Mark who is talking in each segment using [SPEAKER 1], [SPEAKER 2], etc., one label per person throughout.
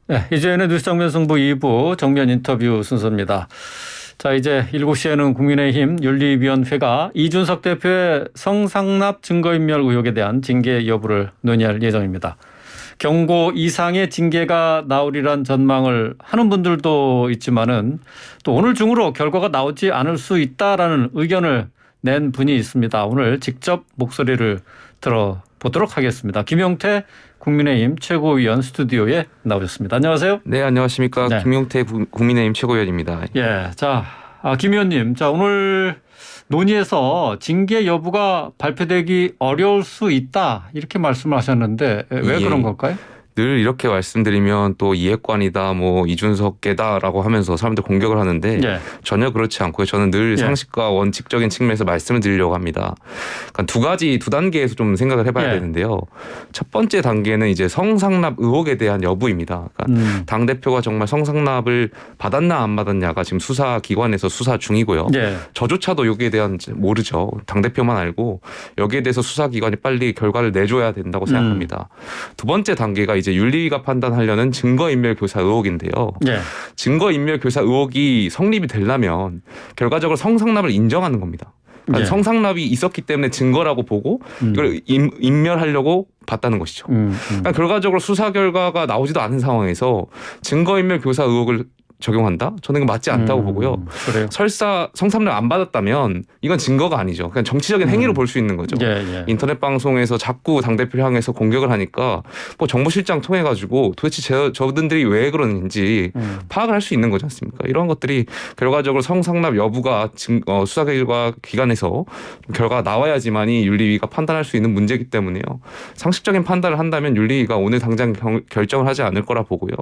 [SPEAKER 1] 네, 이제는 뉴스 정면 승부 2부 정면 인터뷰 순서입니다. 자, 이제 7시에는 국민의힘 윤리위원회가 이준석 대표의 성상납 증거인멸 의혹에 대한 징계 여부를 논의할 예정입니다. 경고 이상의 징계가 나오리란 전망을 하는 분들도 있지만은 또 오늘 중으로 결과가 나오지 않을 수 있다라는 의견을 낸 분이 있습니다. 오늘 직접 목소리를 들어보도록 하겠습니다. 김용태 국민의힘 최고위원 스튜디오에 나오셨습니다. 안녕하세요.
[SPEAKER 2] 네, 안녕하십니까.
[SPEAKER 1] 네.
[SPEAKER 2] 김용태 국민의힘 최고위원입니다.
[SPEAKER 1] 예, 자, 김 의원님, 자 오늘 논의에서 징계 여부가 발표되기 어려울 수 있다 이렇게 말씀을 하셨는데 왜 그런 걸까요?
[SPEAKER 2] 늘 이렇게 말씀드리면 또 이해관이다, 뭐 이준석계다라고 하면서 사람들 공격을 하는데
[SPEAKER 1] 예.
[SPEAKER 2] 전혀 그렇지 않고요. 저는 늘 상식과 원칙적인 측면에서 말씀을 드리려고 합니다. 그러니까 두 단계에서 좀 생각을 해봐야 되는데요. 첫 번째 단계는 이제 성상납 의혹에 대한 여부입니다. 그러니까 당 대표가 정말 성상납을 받았나 안 받았냐가 지금 수사기관에서 수사 중이고요. 저조차도 여기에 대한 모르죠. 당 대표만 알고 여기에 대해서 수사기관이 빨리 결과를 내줘야 된다고 생각합니다. 두 번째 단계가 이제 윤리위가 판단하려는 증거인멸교사 의혹인데요. 증거인멸교사 의혹이 성립이 되려면 결과적으로 성상납을 인정하는 겁니다. 그러니까 성상납이 있었기 때문에 증거라고 보고 이걸 인멸하려고 봤다는 것이죠. 그러니까 결과적으로 수사 결과가 나오지도 않은 상황에서 증거인멸교사 의혹을 적용한다? 저는 이건 맞지 않다고 보고요.
[SPEAKER 1] 그래요?
[SPEAKER 2] 설사 성상납 안 받았다면 이건 증거가 아니죠. 그냥 정치적인 행위로 볼 수 있는 거죠. 인터넷 방송에서 자꾸 당대표를 향해서 공격을 하니까 뭐 정보실장 통해 가지고 도대체 저분들이 왜 그러는지 파악을 할 수 있는 거지 않습니까? 이런 것들이 결과적으로 성상납 여부가 수사 결과 기관에서 결과가 나와야지만이 윤리위가 판단할 수 있는 문제이기 때문에요. 상식적인 판단을 한다면 윤리위가 오늘 당장 결정을 하지 않을 거라 보고요.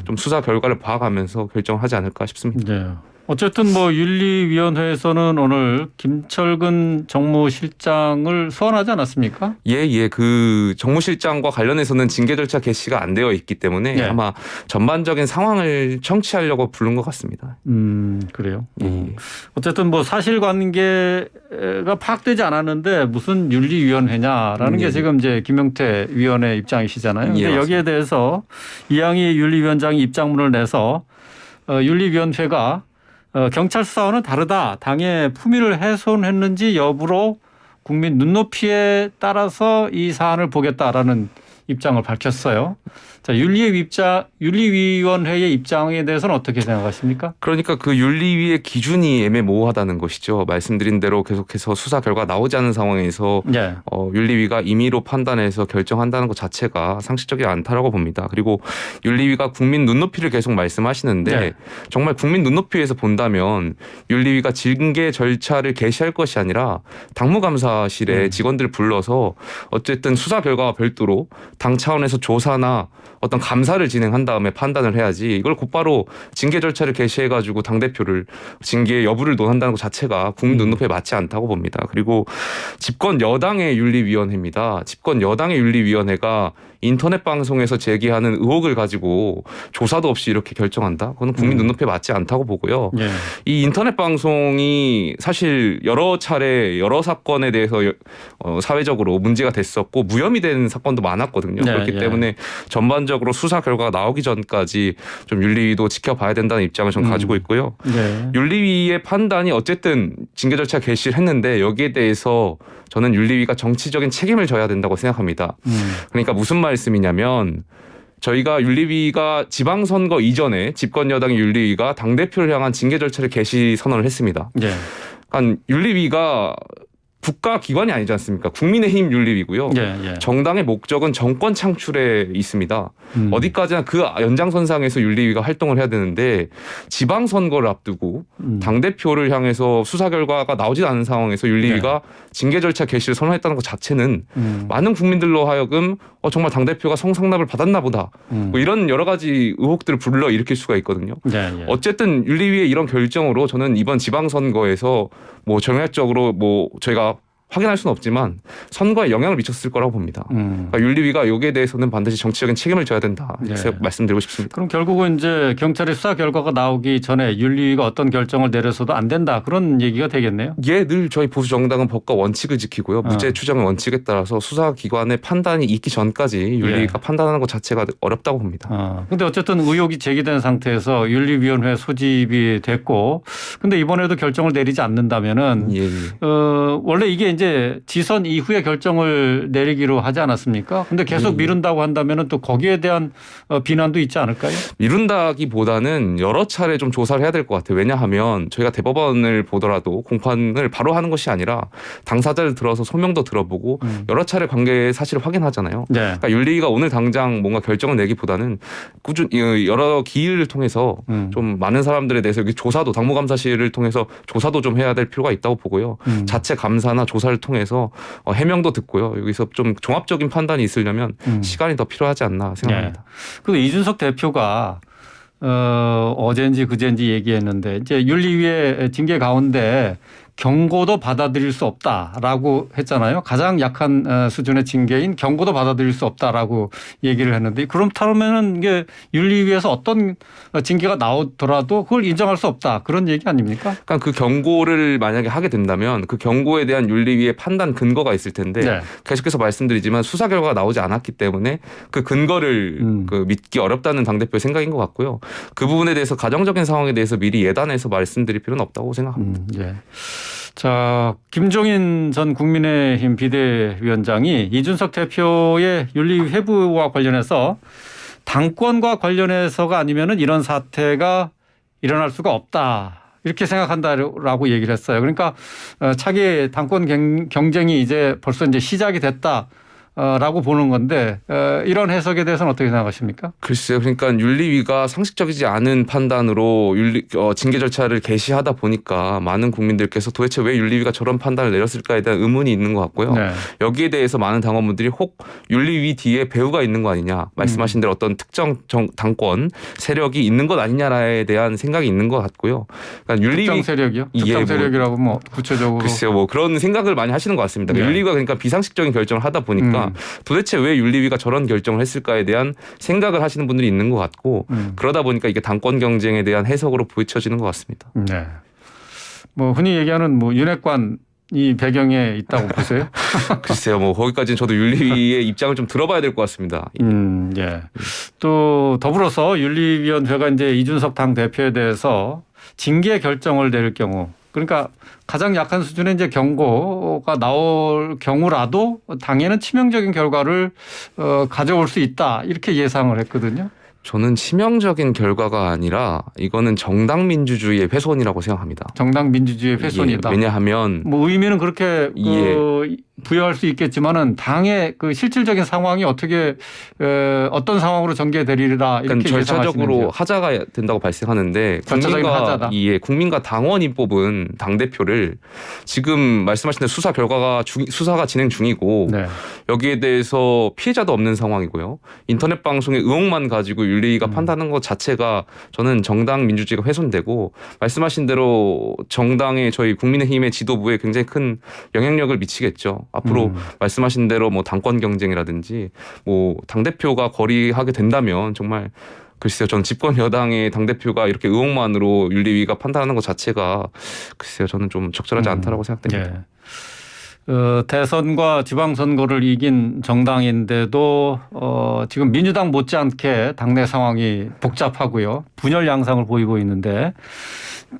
[SPEAKER 2] 좀 수사 결과를 봐가면서 결정을 하지 않을까 싶습니다.
[SPEAKER 1] 네. 어쨌든 뭐 윤리위원회에서는 오늘 김철근 정무실장을 소환하지 않았습니까?
[SPEAKER 2] 예. 그 정무실장과 관련해서는 징계 절차 개시가 안 되어 있기 때문에 아마 전반적인 상황을 청취하려고 부른 것 같습니다.
[SPEAKER 1] 그래요. 어쨌든 뭐 사실관계가 파악되지 않았는데 무슨 윤리위원회냐라는 게 지금 이제 김용태 위원의 입장이시잖아요. 근데 여기에 대해서 이양희 윤리위원장이 입장문을 내서 윤리위원회가 경찰 수사와는 다르다. 당의 품위를 훼손했는지 여부로 국민 눈높이에 따라서 이 사안을 보겠다라는 입장을 밝혔어요. 자, 윤리위원회의 입장에 대해서는 어떻게 생각하십니까?
[SPEAKER 2] 그러니까 그 윤리위의 기준이 애매모호하다는 것이죠. 말씀드린 대로 계속해서 수사 결과 나오지 않은 상황에서 윤리위가 임의로 판단해서 결정한다는 것 자체가 상식적이 않다라고 봅니다. 그리고 윤리위가 국민 눈높이를 계속 말씀하시는데 정말 국민 눈높이에서 본다면 윤리위가 징계 절차를 개시할 것이 아니라 당무감사실에 직원들을 불러서 어쨌든 수사 결과와 별도로 당 차원에서 조사나 어떤 감사를 진행한 다음에 판단을 해야지 이걸 곧바로 징계 절차를 개시해가지고 당대표를 징계 여부를 논한다는 것 자체가 국민 눈높이에 맞지 않다고 봅니다. 그리고 집권 여당의 윤리위원회입니다. 집권 여당의 윤리위원회가 인터넷 방송에서 제기하는 의혹을 가지고 조사도 없이 이렇게 결정한다? 그건 국민 눈높이에 맞지 않다고 보고요. 이 인터넷 방송이 사실 여러 차례 여러 사건에 대해서 사회적으로 문제가 됐었고 무혐의 된 사건도 많았거든요. 그렇기 때문에 전반적으로 수사 결과가 나오기 전까지 좀 윤리위도 지켜봐야 된다는 입장을 저는 가지고 있고요. 윤리위의 판단이 어쨌든 징계 절차 개시를 했는데 여기에 대해서 저는 윤리위가 정치적인 책임을 져야 된다고 생각합니다. 그러니까 무슨 말씀이냐면 저희가 윤리위가 지방선거 이전에 집권 여당의 윤리위가 당대표를 향한 징계 절차를 개시 선언을 했습니다. 그러니까 윤리위가 국가기관이 아니지 않습니까? 국민의힘 윤리위고요. 정당의 목적은 정권 창출에 있습니다. 어디까지나 그 연장선상에서 윤리위가 활동을 해야 되는데 지방선거를 앞두고 당대표를 향해서 수사 결과가 나오지 않은 상황에서 윤리위가 징계 절차 개시를 선언했다는 것 자체는 많은 국민들로 하여금 정말 당대표가 성상납을 받았나 보다. 뭐 이런 여러 가지 의혹들을 불러일으킬 수가 있거든요. 어쨌든 윤리위의 이런 결정으로 저는 이번 지방선거에서 뭐 정략적으로 뭐 저희가 확인할 수는 없지만 선거에 영향을 미쳤을 거라고 봅니다. 그러니까 윤리위가 여기에 대해서는 반드시 정치적인 책임을 져야 된다. 이렇게 말씀드리고 싶습니다.
[SPEAKER 1] 그럼 결국은 이제 경찰의 수사 결과가 나오기 전에 윤리위가 어떤 결정을 내려서도 안 된다. 그런 얘기가 되겠네요.
[SPEAKER 2] 예, 늘 저희 보수 정당은 법과 원칙을 지키고요. 무죄 추정의 원칙에 따라서 수사기관의 판단이 있기 전까지 윤리위가 판단하는 것 자체가 어렵다고 봅니다.
[SPEAKER 1] 그런데 어쨌든 의혹이 제기된 상태에서 윤리위원회 소집이 됐고 근데 이번에도 결정을 내리지 않는다면은 원래 이게 이제 지선 이후에 결정을 내리기로 하지 않았습니까? 근데 계속 미룬다고 한다면은 또 거기에 대한 비난도 있지 않을까요?
[SPEAKER 2] 미룬다기보다는 여러 차례 좀 조사를 해야 될 것 같아요. 왜냐하면 저희가 대법원을 보더라도 공판을 바로 하는 것이 아니라 당사자를 들어서 소명도 들어보고 여러 차례 관계 사실을 확인하잖아요.
[SPEAKER 1] 네.
[SPEAKER 2] 그러니까 윤리위가 오늘 당장 뭔가 결정을 내기보다는 꾸준히 여러 기일을 통해서 좀 많은 사람들에 대해서 여기 조사도 당무감사실을 통해서 조사도 좀 해야 될 필요가 있다고 보고요. 자체 감사나 조사를 통해서 해명도 듣고요. 여기서 좀 종합적인 판단이 있으려면 시간이 더 필요하지 않나 생각합니다.
[SPEAKER 1] 그리고 이준석 대표가 어젠지 그젠지 얘기했는데 이제 윤리위의 징계 가운데 경고도 받아들일 수 없다라고 했잖아요. 가장 약한 수준의 징계인 경고도 받아들일 수 없다라고 얘기를 했는데 그렇다면은 이게 윤리위에서 어떤 징계가 나오더라도 그걸 인정할 수 없다 그런 얘기 아닙니까?
[SPEAKER 2] 그러니까 그 경고를 만약에 하게 된다면 그 경고에 대한 윤리위의 판단 근거가 있을 텐데 계속해서 말씀드리지만 수사 결과가 나오지 않았기 때문에 그 근거를 그 믿기 어렵다는 당대표의 생각인 것 같고요. 그 부분에 대해서 가정적인 상황에 대해서 미리 예단해서 말씀드릴 필요는 없다고 생각합니다.
[SPEAKER 1] 자, 김종인 전 국민의힘 비대위원장이 이준석 대표의 윤리위 회부와 관련해서 당권과 관련해서가 아니면은 이런 사태가 일어날 수가 없다. 이렇게 생각한다라고 얘기를 했어요. 그러니까 차기 당권 경쟁이 이제 벌써 이제 시작이 됐다. 라고 보는 건데 이런 해석에 대해서는 어떻게 생각하십니까?
[SPEAKER 2] 글쎄요. 그러니까 윤리위가 상식적이지 않은 판단으로 징계 절차를 개시하다 보니까 많은 국민들께서 도대체 왜 윤리위가 저런 판단을 내렸을까에 대한 의문이 있는 것 같고요. 여기에 대해서 많은 당원분들이 혹 윤리위 뒤에 배후가 있는 거 아니냐. 말씀하신 대로 어떤 특정 당권 세력이 있는 것 아니냐에 대한 생각이 있는 것 같고요. 그러니까 윤리위
[SPEAKER 1] 특정 세력이요? 특정 세력이라고 뭐 구체적으로.
[SPEAKER 2] 글쎄요. 뭐 그런 생각을 많이 하시는 것 같습니다. 윤리위가 그러니까 비상식적인 결정을 하다 보니까 도대체 왜 윤리위가 저런 결정을 했을까에 대한 생각을 하시는 분들이 있는 것 같고 그러다 보니까 이게 당권 경쟁에 대한 해석으로 보여져지는 것 같습니다.
[SPEAKER 1] 네. 뭐 흔히 얘기하는 뭐 윤핵관 이 배경에 있다고 보세요?
[SPEAKER 2] 글쎄요, 뭐 거기까지는 저도 윤리위의 입장을 좀 들어봐야 될 것 같습니다.
[SPEAKER 1] 또 더불어서 윤리위원회가 이제 이준석 당 대표에 대해서 징계 결정을 내릴 경우, 그러니까 가장 약한 수준의 이제 경고가 나올 경우라도 당에는 치명적인 결과를 가져올 수 있다 이렇게 예상을 했거든요.
[SPEAKER 2] 저는 치명적인 결과가 아니라 이거는 정당 민주주의의 훼손이라고 생각합니다.
[SPEAKER 1] 정당 민주주의의 훼손이다.
[SPEAKER 2] 왜냐하면
[SPEAKER 1] 뭐 의미는 그렇게 부여할 수 있겠지만은 당의 그 실질적인 상황이 어떻게 어떤 상황으로 전개되리라 이렇게
[SPEAKER 2] 그러니까 절차적으로 하자가 된다고 발생하는데 국민과 당원이 뽑은 당 대표를 지금 말씀하신 대로 수사가 진행 중이고 여기에 대해서 피해자도 없는 상황이고요. 인터넷 방송의 의혹만 가지고 윤리위가 판단하는 것 자체가 저는 정당 민주주의가 훼손되고 말씀하신 대로 정당의 저희 국민의힘의 지도부에 굉장히 큰 영향력을 미치겠죠. 앞으로 말씀하신 대로 뭐 당권 경쟁이라든지 뭐 당대표가 거리하게 된다면 정말 글쎄요. 저는 집권 여당의 당대표가 이렇게 의혹만으로 윤리위가 판단하는 것 자체가 글쎄요. 저는 좀 적절하지 않다라고 생각됩니다.
[SPEAKER 1] 대선과 지방선거를 이긴 정당인데도 지금 민주당 못지않게 당내 상황이 복잡하고요. 분열 양상을 보이고 있는데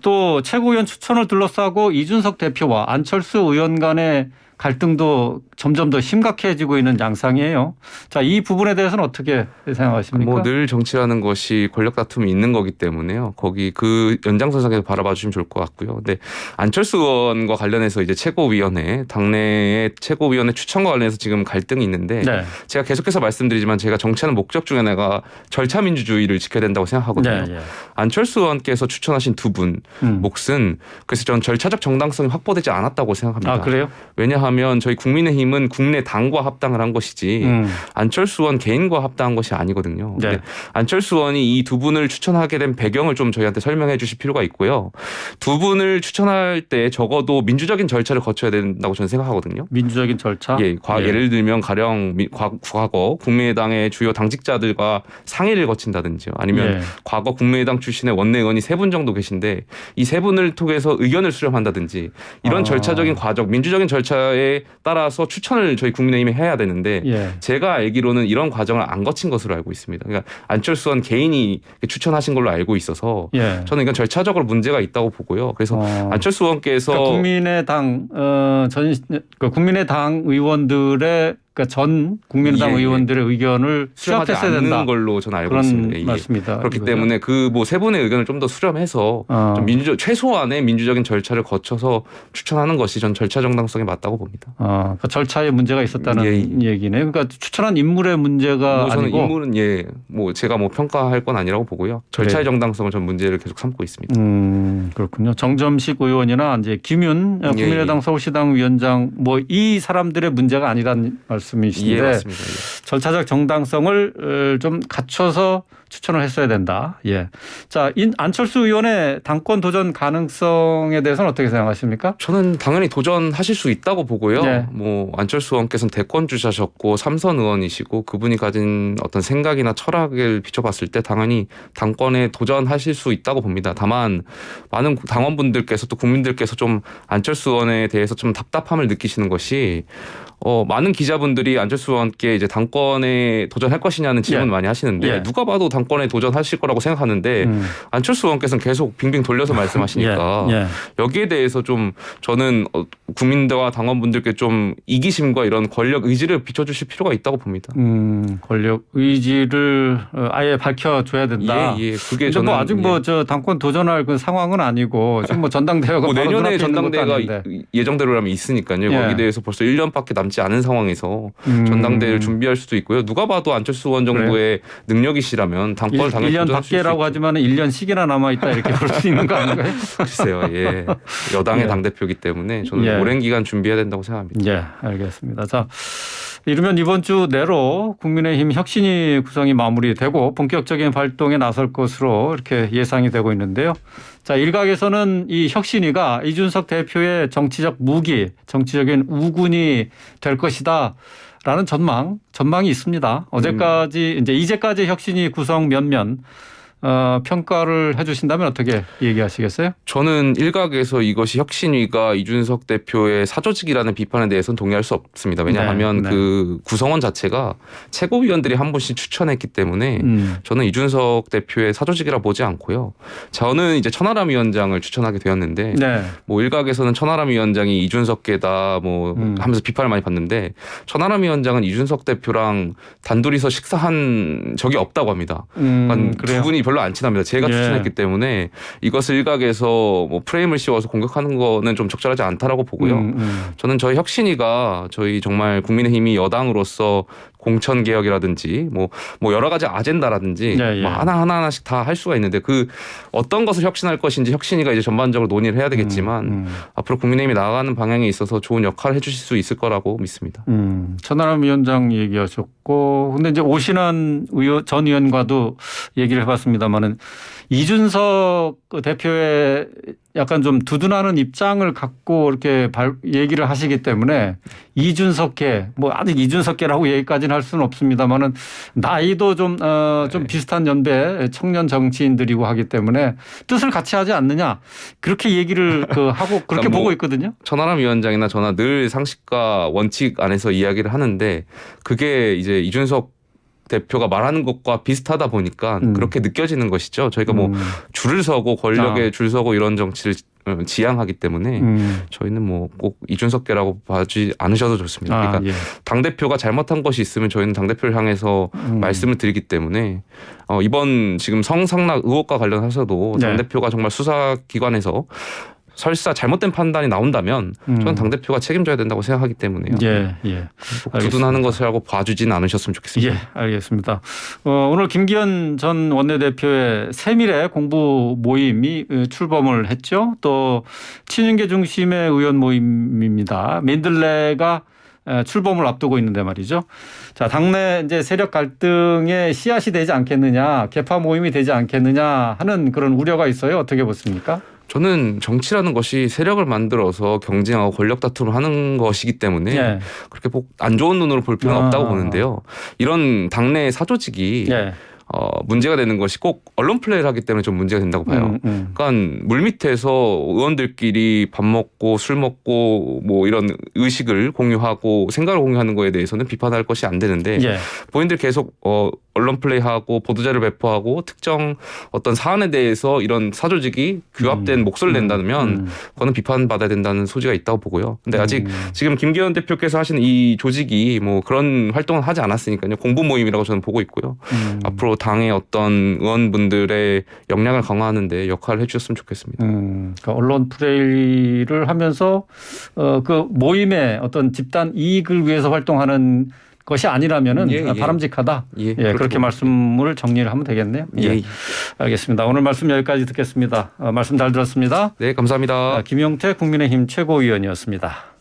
[SPEAKER 1] 또 최고위원 추천을 둘러싸고 이준석 대표와 안철수 의원 간의 갈등도 점점 더 심각해지고 있는 양상이에요. 자, 이 부분에 대해서는 어떻게 생각하십니까?
[SPEAKER 2] 뭐 늘 정치라는 것이 권력 다툼이 있는 거기 때문에요. 거기 그 연장선상에서 바라봐 주시면 좋을 것 같고요. 근데 안철수 의원과 관련해서 이제 최고위원회 당내의 최고위원회 추천과 관련해서 지금 갈등이 있는데 제가 계속해서 말씀드리지만 제가 정치하는 목적 중에 하나가 절차 민주주의를 지켜야 된다고 생각하거든요. 안철수 의원께서 추천하신 두 분 몫은 그래서 저는 절차적 정당성이 확보되지 않았다고 생각합니다.
[SPEAKER 1] 아, 그래요?
[SPEAKER 2] 왜냐하면 왜냐하면 저희 국민의힘은 국내 당과 합당을 한 것이지 안철수 의원 개인과 합당한 것이 아니거든요.
[SPEAKER 1] 네.
[SPEAKER 2] 안철수 의원이 이 두 분을 추천하게 된 배경을 좀 저희한테 설명해 주실 필요가 있고요. 두 분을 추천할 때 적어도 민주적인 절차를 거쳐야 된다고 저는 생각하거든요.
[SPEAKER 1] 민주적인 절차?
[SPEAKER 2] 예, 예를 들면 가령 과거 국민의당의 주요 당직자들과 상의를 거친다든지요. 아니면 과거 국민의당 출신의 원내 의원이 3분 정도 계신데 이 3분을 통해서 의견을 수렴한다든지 이런 절차적인 과정, 민주적인 절차에 따라서 추천을 저희 국민의힘에 해야 되는데 제가 알기로는 이런 과정을 안 거친 것으로 알고 있습니다. 그러니까 안철수 의원 개인이 추천하신 걸로 알고 있어서 저는 이건 절차적으로 문제가 있다고 보고요. 그래서 안철수 의원께서
[SPEAKER 1] 그러니까 국민의당 의원들의 그러니까 전 국민의당 의원들의 의견을 수렴했어야 된다.
[SPEAKER 2] 걸로 저는 알고
[SPEAKER 1] 그런
[SPEAKER 2] 있습니다.
[SPEAKER 1] 말씀이다.
[SPEAKER 2] 그렇기
[SPEAKER 1] 이거죠?
[SPEAKER 2] 때문에 그 뭐 3분의 의견을 좀 더 수렴해서 좀 최소한의 민주적인 절차를 거쳐서 추천하는 것이 전 절차 정당성에 맞다고 봅니다.
[SPEAKER 1] 그러니까 절차에 문제가 있었다는 얘기네요. 그러니까 추천한 인물의 문제가
[SPEAKER 2] 저는
[SPEAKER 1] 아니고
[SPEAKER 2] 인물은 제가 평가할 건 아니라고 보고요. 절차의 정당성을 전 문제를 계속 삼고 있습니다.
[SPEAKER 1] 그렇군요. 정점식 의원이나 이제 김윤 국민의당 서울시당 위원장 이 사람들의 문제가 아니라는 말씀이신데
[SPEAKER 2] 맞습니다.
[SPEAKER 1] 절차적 정당성을 좀 갖춰서 추천을 했어야 된다. 자, 안철수 의원의 당권 도전 가능성에 대해서는 어떻게 생각하십니까?
[SPEAKER 2] 저는 당연히 도전하실 수 있다고 보고요. 안철수 의원께서는 대권 주자셨고 3선 의원이시고 그분이 가진 어떤 생각이나 철학을 비춰봤을 때 당연히 당권에 도전하실 수 있다고 봅니다. 다만 많은 당원분들께서 또 국민들께서 좀 안철수 의원에 대해서 좀 답답함을 느끼시는 것이 많은 기자분들이 안철수 의원께 이제 당권에 도전할 것이냐는 질문 많이 하시는데 누가 봐도 당권에 도전하실 거라고 생각하는데 안철수 의원께서는 계속 빙빙 돌려서 말씀하시니까 여기에 대해서 좀 저는 국민들과 당원분들께 좀 이기심과 이런 권력 의지를 비춰주실 필요가 있다고 봅니다.
[SPEAKER 1] 권력 의지를 아예 밝혀줘야 된다.
[SPEAKER 2] 그게 저는
[SPEAKER 1] 아직 저 당권 도전할 그 상황은 아니고 지금 전당대회가
[SPEAKER 2] 내년에 전당대회가 예정대로라면 있으니까요. 거기에 대해서 벌써 1년밖에 남지 않은 상황에서 전당대회를 준비할 수도 있고요. 누가 봐도 안철수 의원 정도의 능력이시라면 당권을 당연히
[SPEAKER 1] 1년 밖에라고 하지만 1년씩이나 남아있다 이렇게 볼 수 있는 거 아닌가요?
[SPEAKER 2] 글쎄요. 여당의 당대표이기 때문에 저는 오랜 기간 준비해야 된다고 생각합니다.
[SPEAKER 1] 알겠습니다. 자, 이르면 이번 주 내로 국민의힘 혁신위 구성이 마무리되고 본격적인 활동에 나설 것으로 이렇게 예상이 되고 있는데요. 자, 일각에서는 이 혁신위가 이준석 대표의 정치적 무기, 정치적인 우군이 될 것이다. 라는 전망이 있습니다. 이제까지 혁신위 구성 면면 평가를 해 주신다면 어떻게 얘기하시겠어요?
[SPEAKER 2] 저는 일각에서 이것이 혁신위가 이준석 대표의 사조직이라는 비판에 대해서는 동의할 수 없습니다. 왜냐하면 그 구성원 자체가 최고위원들이 한 분씩 추천했기 때문에 저는 이준석 대표의 사조직이라 보지 않고요. 저는 이제 천하람 위원장을 추천하게 되었는데 일각에서는 천하람 위원장이 이준석계다 하면서 비판을 많이 받는데 천하람 위원장은 이준석 대표랑 단둘이서 식사한 적이 없다고 합니다. 두 분이 별로 안 친합니다. 제가 추천했기 때문에 이것을 일각에서 프레임을 씌워서 공격하는 거는 좀 적절하지 않다라고 보고요. 저는 저희 혁신위가 저희 정말 국민의힘이 여당으로서 공천 개혁이라든지 여러 가지 아젠다라든지 하나씩 다 할 수가 있는데 그 어떤 것을 혁신할 것인지 혁신위가 이제 전반적으로 논의를 해야 되겠지만 앞으로 국민의힘이 나아가는 방향에 있어서 좋은 역할을 해주실 수 있을 거라고 믿습니다.
[SPEAKER 1] 천하람 위원장 얘기하셨고 근데 이제 오신환 전 의원과도 얘기를 해봤습니다만은 이준석 대표의 약간 좀 두둔하는 입장을 갖고 이렇게 얘기를 하시기 때문에 이준석계 아직 이준석계라고 얘기까지는 할 수는 없습니다만은 나이도 좀 비슷한 연배 청년 정치인들이고 하기 때문에 뜻을 같이 하지 않느냐 그렇게 얘기를 하고 그렇게 보고 있거든요.
[SPEAKER 2] 천하람 위원장이나 저나 늘 상식과 원칙 안에서 이야기를 하는데 그게 이제 이준석 대표가 말하는 것과 비슷하다 보니까 그렇게 느껴지는 것이죠. 저희가 줄을 서고 권력에 줄 서고 이런 정치를 지향하기 때문에 저희는 꼭 이준석계라고 봐주지 않으셔도 좋습니다. 그러니까 당대표가 잘못한 것이 있으면 저희는 당대표를 향해서 말씀을 드리기 때문에 이번 지금 성상납 의혹과 관련해서도 당대표가 정말 수사기관에서 설사 잘못된 판단이 나온다면 저는 당대표가 책임져야 된다고 생각하기 때문에요.
[SPEAKER 1] 예, 예.
[SPEAKER 2] 두둔하는 것을 하고 봐주진 않으셨으면 좋겠습니다.
[SPEAKER 1] 예, 알겠습니다. 오늘 김기현 전 원내대표의 세밀의 공부 모임이 출범을 했죠. 또 친윤계 중심의 의원 모임입니다. 민들레가 출범을 앞두고 있는데 말이죠. 자, 당내 이제 세력 갈등의 씨앗이 되지 않겠느냐, 개파 모임이 되지 않겠느냐 하는 그런 우려가 있어요. 어떻게 보십니까?
[SPEAKER 2] 저는 정치라는 것이 세력을 만들어서 경쟁하고 권력 다툼을 하는 것이기 때문에
[SPEAKER 1] 예.
[SPEAKER 2] 그렇게 안 좋은 눈으로 볼 필요는 없다고 보는데요. 이런 당내 사조직이
[SPEAKER 1] 예.
[SPEAKER 2] 문제가 되는 것이 꼭 언론 플레이를 하기 때문에 좀 문제가 된다고 봐요. 그러니까 물밑에서 의원들끼리 밥 먹고 술 먹고 뭐 이런 의식을 공유하고 생각을 공유하는 거에 대해서는 비판할 것이 안 되는데
[SPEAKER 1] 예.
[SPEAKER 2] 본인들 계속 언론 플레이하고 보도자료 배포하고 특정 어떤 사안에 대해서 이런 사조직이 규합된 목소리를 낸다면 그거는 비판받아야 된다는 소지가 있다고 보고요. 근데 아직 지금 김기현 대표께서 하시는 이 조직이 뭐 그런 활동을 하지 않았으니까요. 공부 모임이라고 저는 보고 있고요. 앞으로 당의 어떤 의원분들의 역량을 강화하는 데 역할을 해주셨으면 좋겠습니다.
[SPEAKER 1] 그러니까 언론 플레이를 하면서 그 모임의 어떤 집단 이익을 위해서 활동하는 것이 아니라면은 바람직하다. 예, 그렇게 말씀을 정리를 하면 되겠네요. 예. 알겠습니다. 오늘 말씀 여기까지 듣겠습니다. 말씀 잘 들었습니다.
[SPEAKER 2] 네, 감사합니다.
[SPEAKER 1] 김용태 국민의힘 최고위원이었습니다.